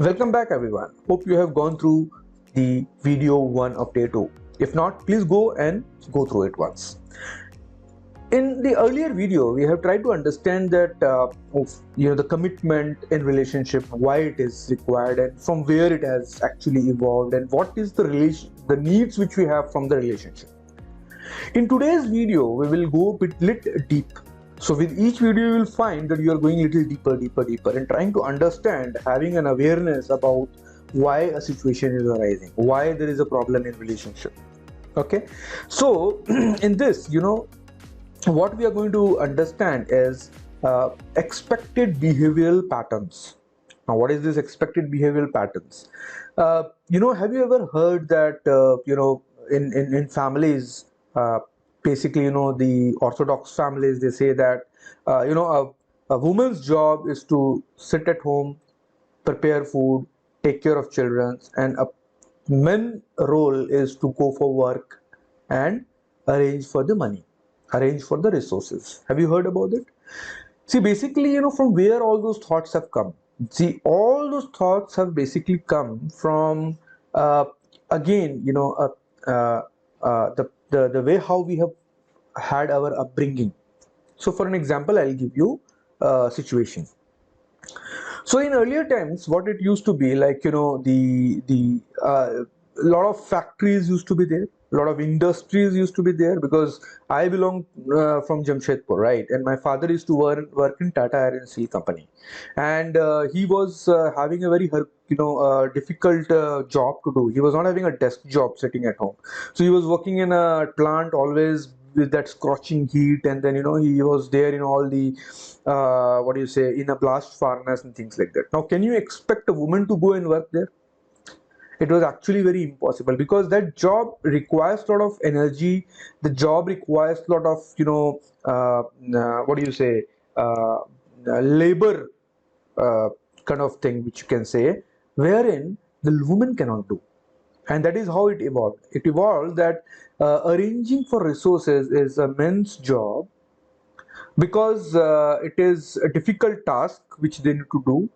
Welcome back everyone. Hope you have gone through the video 1 of day 2. If not, please go through it once. In the earlier video, we have tried to understand that the commitment in relationship, why it is required, and from where it has actually evolved, and what is the needs which we have from the relationship. In today's video, we will go a bit deep. So with each video, you will find that you are going a little deeper, and trying to understand, having an awareness about why a situation is arising, why there is a problem in relationship. Okay, so in this, what we are going to understand is expected behavioral patterns. Now, what is this expected behavioral patterns? Have you ever heard that in families, basically, the Orthodox families, they say that a woman's job is to sit at home, prepare food, take care of children, and a men's role is to go for work and arrange for the money, arrange for the resources. Have you heard about it? See, basically, from where all those thoughts have come. See, all those thoughts have basically come from, again, the way how we have had our upbringing. So, for an example, I'll give you a situation. So in earlier times, what it used to be like, the lot of factories used to be there, a lot of industries used to be there, because I belong from Jamshedpur, right? And my father used to work in Tata Iron and Steel Company, and he was having a very difficult job to do. He was not having a desk job sitting at home, so he was working in a plant always with that scorching heat, and then he was there in all the what do you say, in a blast furnace and things like that. Now, can you expect a woman to go and work there? It was actually very impossible, because that job requires a lot of energy. The job requires a lot of what do you say, labor kind of thing, which you can say, wherein the woman cannot do. And that is how it evolved. It evolved that arranging for resources is a men's job, because it is a difficult task which they need to do,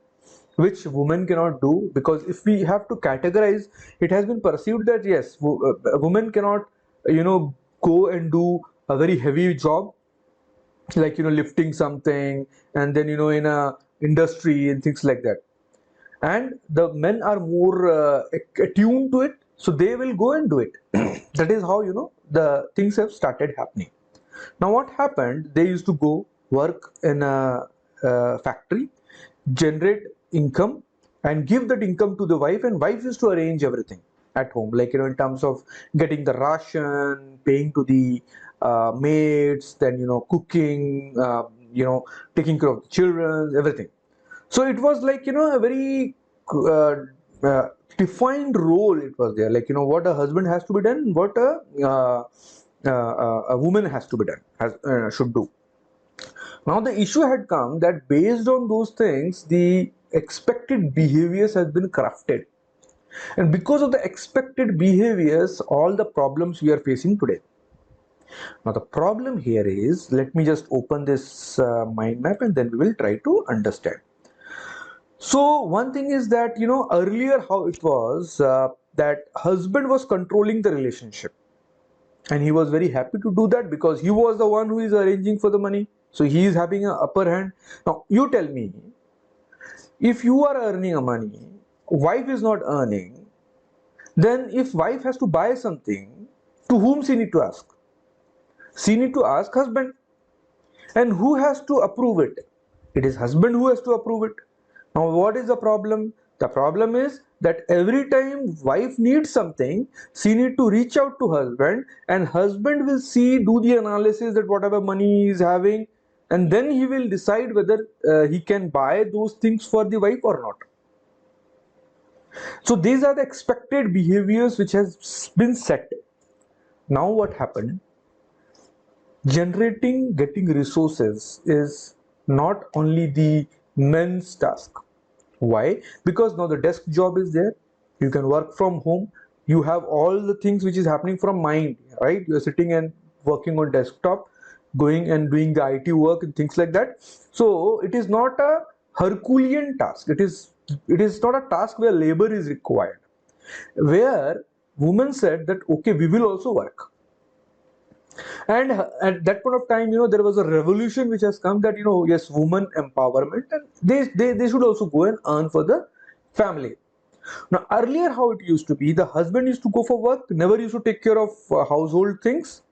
which women cannot do. Because if we have to categorize, it has been perceived that yes, a woman cannot go and do a very heavy job, like lifting something, and then in a industry and things like that. And the men are more attuned to it, so they will go and do it. That is how the things have started happening. Now, what happened? They used to go work in a factory, generate income, and give that income to the wife, and wife used to arrange everything at home, like in terms of getting the ration, paying to the maids, then cooking, taking care of the children, everything. So it was like a very uh, uh, defined role. It was there, like what a husband has to be done, what a woman has to be done, has should do. Now the issue had come that based on those things, the expected behaviors has been crafted, and because of the expected behaviors, all the problems we are facing today. Now the problem here is, let me just open this mind map, and then we will try to understand. So one thing is that earlier how it was, that husband was controlling the relationship, and he was very happy to do that, because he was the one who is arranging for the money, so he is having an upper hand. Now you tell me, if you are earning a money, wife is not earning, then if wife has to buy something, to whom she need to ask? She need to ask husband. And who has to approve it? It is husband who has to approve it. Now what is the problem? The problem is that every time wife needs something, she need to reach out to husband, and husband will do the analysis that whatever money he is having, and then he will decide whether he can buy those things for the wife or not. So these are the expected behaviors which has been set. Now what happened? Getting resources is not only the men's task. Why? Because now the desk job is there, you can work from home, you have all the things which is happening from mind, right? You're sitting and working on desktop, going and doing the IT work and things like that. So it is not a Herculean task, it is it is not a task where labor is required, where women said that okay, we will also work. And at that point of time, there was a revolution which has come, that yes, woman empowerment, and they should also go and earn for the family. Now earlier, how it used to be, the husband used to go for work, never used to take care of household things,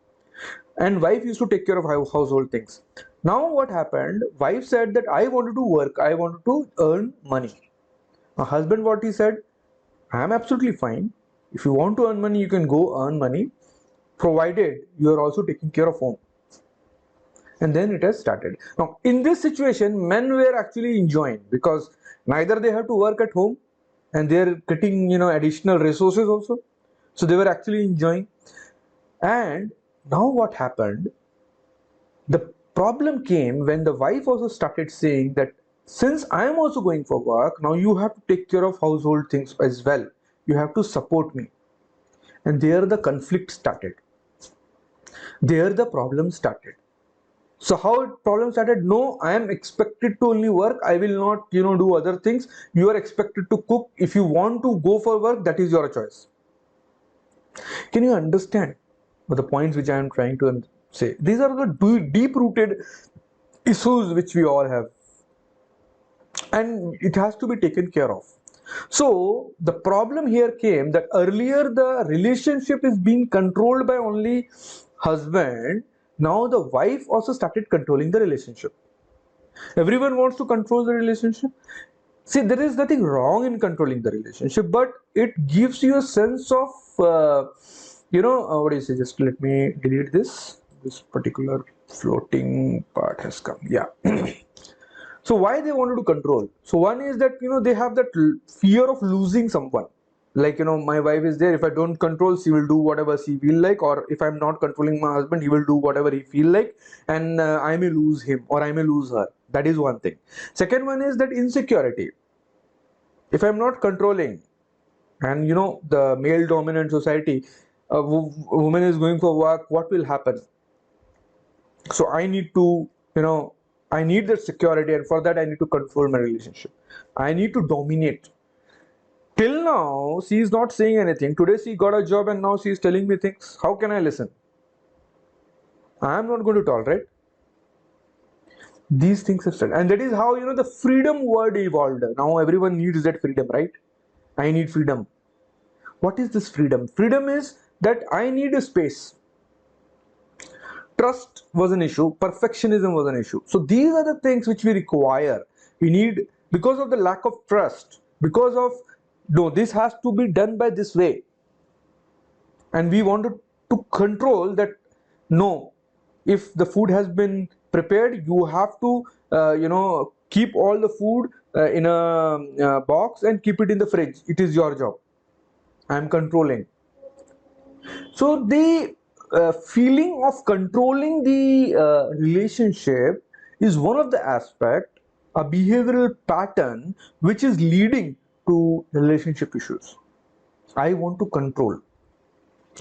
and wife used to take care of household things. Now what happened, wife said that I wanted to work, I wanted to earn money. A husband, what he said, I am absolutely fine, if you want to earn money, you can go earn money, provided you are also taking care of home. And then it has started. Now in this situation, men were actually enjoying, because neither they have to work at home, and they are getting additional resources also, so they were actually enjoying. And now what happened, the problem came when the wife also started saying that since I am also going for work, now you have to take care of household things as well, you have to support me. And there the conflict started, there the problem started. So how problem started, no, I am expected to only work, I will not do other things, you are expected to cook, if you want to go for work, that is your choice. Can you understand the points which I am trying to say? These are the deep rooted issues which we all have, and it has to be taken care of. So the problem here came that earlier the relationship is being controlled by only husband, now the wife also started controlling the relationship. Everyone wants to control the relationship. See, there is nothing wrong in controlling the relationship, but it gives you a sense of what do you say, just let me delete this particular floating part has come, yeah. So why they wanted to control? So one is that they have that fear of losing someone. Like my wife is there. If I don't control, she will do whatever she feel like, or if I'm not controlling my husband, he will do whatever he feel like, and I may lose him or I may lose her. That is one thing. Second one is that insecurity. If I'm not controlling, and the male dominant society, a woman is going for work, what will happen? So I need to I need that security, and for that I need to control my relationship, I need to dominate. Till now she is not saying anything, today she got a job and now she is telling me things. How can I listen? I am not going to tolerate. These things have started, and that is how the freedom word evolved. Now everyone needs that freedom, right? I need freedom. What is this freedom? Freedom is that I need a space. Trust was an issue, perfectionism was an issue. So these are the things which we require. We need, because of the lack of trust, because of no, this has to be done by this way, and we wanted to control that. No, if the food has been prepared, you have to keep all the food in a box and keep it in the fridge. It is your job. I am controlling. So the feeling of controlling the relationship is one of the aspect, a behavioral pattern which is leading to relationship issues. I want to control.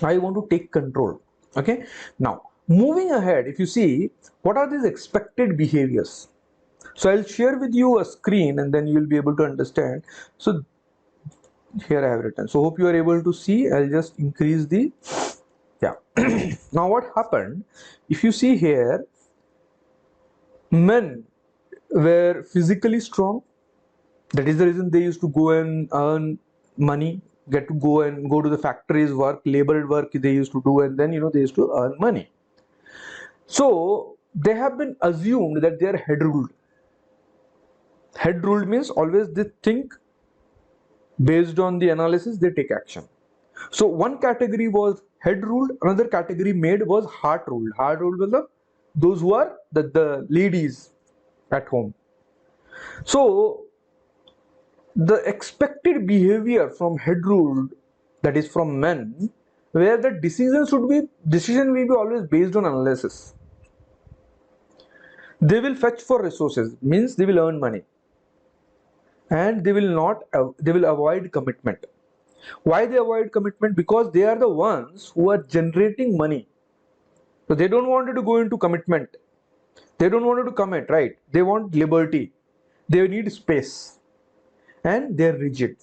I want to take control. Okay. Now, moving ahead, if you see, what are these expected behaviors? So I'll share with you a screen and then you will be able to understand. So here I have written. So hope you are able to see. I'll just increase the, yeah. Now what happened, if you see here, men were physically strong. That is the reason they used to go and earn money, get to go to the factories, work, labored work they used to do, and then they used to earn money. So they have been assumed that they are head ruled. Head ruled means always they think, based on the analysis they take action. So one category was head ruled, another category made was heart ruled. Heart ruled was those who are the ladies at home. So the expected behavior from head ruled, that is from men, where the decision will be always based on analysis. They will fetch for resources, means they will earn money, and they will avoid commitment. Why they avoid commitment? Because they are the ones who are generating money. So they don't want to go into commitment. They don't want to commit, right? They want liberty. They need space. and they're rigid.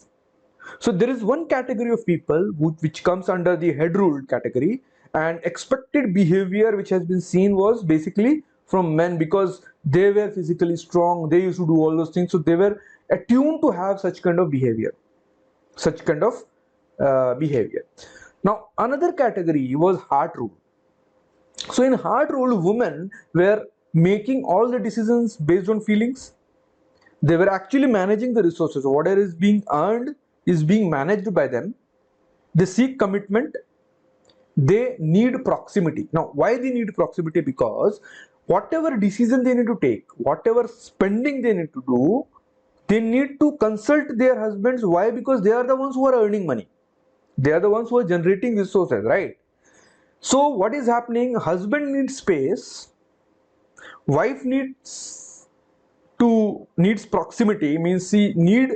So there is one category of people which comes under the head ruled category, and expected behavior which has been seen was basically from men, because they were physically strong, they used to do all those things, so they were attuned to have such kind of behavior, such kind of behavior. Now another category was heart rule. So in heart rule, women were making all the decisions based on feelings. They were actually managing the resources. Whatever is being earned is being managed by them. They seek commitment. They need proximity. Now why they need proximity? Because whatever decision they need to take, whatever spending they need to do, they need to consult their husbands. Why? Because they are the ones who are earning money, they are the ones who are generating resources, right? So what is happening? Husband needs space, wife needs proximity, means she need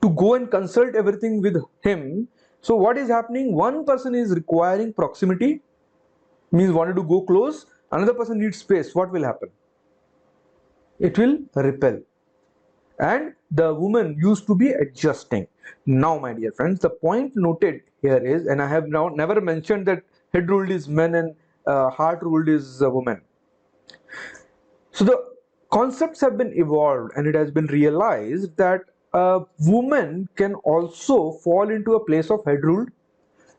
to go and consult everything with him. So what is happening? One person is requiring proximity, means wanted to go close, another person needs space. What will happen? It will repel, and the woman used to be adjusting. Now my dear friends, the point noted here is, and I have now never mentioned that head ruled is men and heart ruled is women. So the concepts have been evolved, and it has been realized that a woman can also fall into a place of head ruled,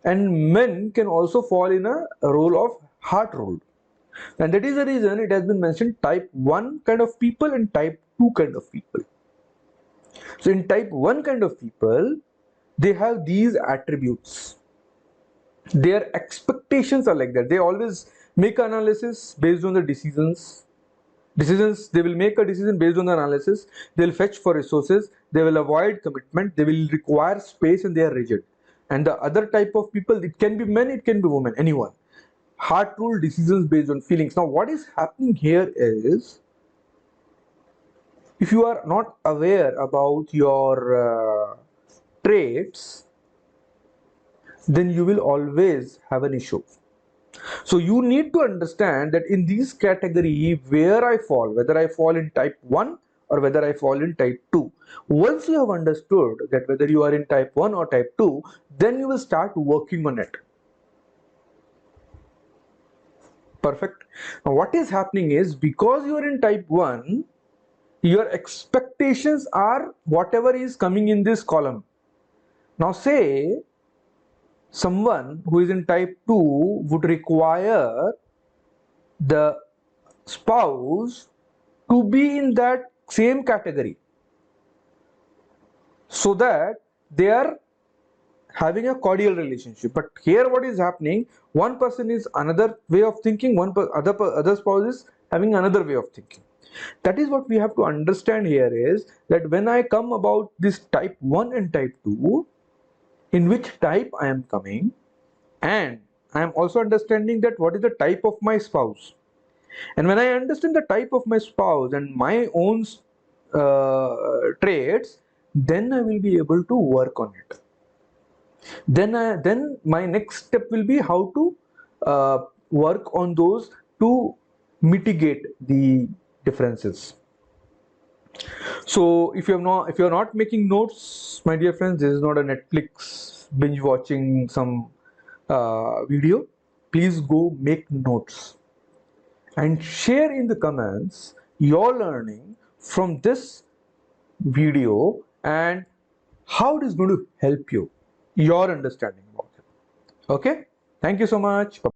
and men can also fall in a role of heart ruled. And that is the reason it has been mentioned type 1 kind of people and type 2 kind of people. So in type 1 kind of people, they have these attributes. Their expectations are like that. They always make analysis based on the decisions. They will make a decision based on the analysis. They will fetch for resources, they will avoid commitment, they will require space, and they are rigid. And the other type of people, it can be men, it can be women, anyone, heart rule, decisions based on feelings. Now what is happening here is, if you are not aware about your traits, then you will always have an issue. So you need to understand that in this category where I fall, whether I fall in type 1 or whether I fall in type 2. Once you have understood that whether you are in type 1 or type 2, then you will start working on it. Perfect. Now what is happening is, because you are in type 1, your expectations are whatever is coming in this column. Now say someone who is in type 2 would require the spouse to be in that same category, so that they are having a cordial relationship. But here what is happening, one person is another way of thinking, other spouse is having another way of thinking. That is what we have to understand here, is that when I come about this type 1 and type 2, in which type I am coming, and I am also understanding that what is the type of my spouse. And when I understand the type of my spouse and my own traits, then I will be able to work on it. Then my next step will be how to work on those to mitigate the differences. So if you're not making notes, my dear friends, this is not a Netflix binge watching some video. Please go make notes and share in the comments your learning from this video and how it is going to help you, your understanding about it. Okay, thank you so much.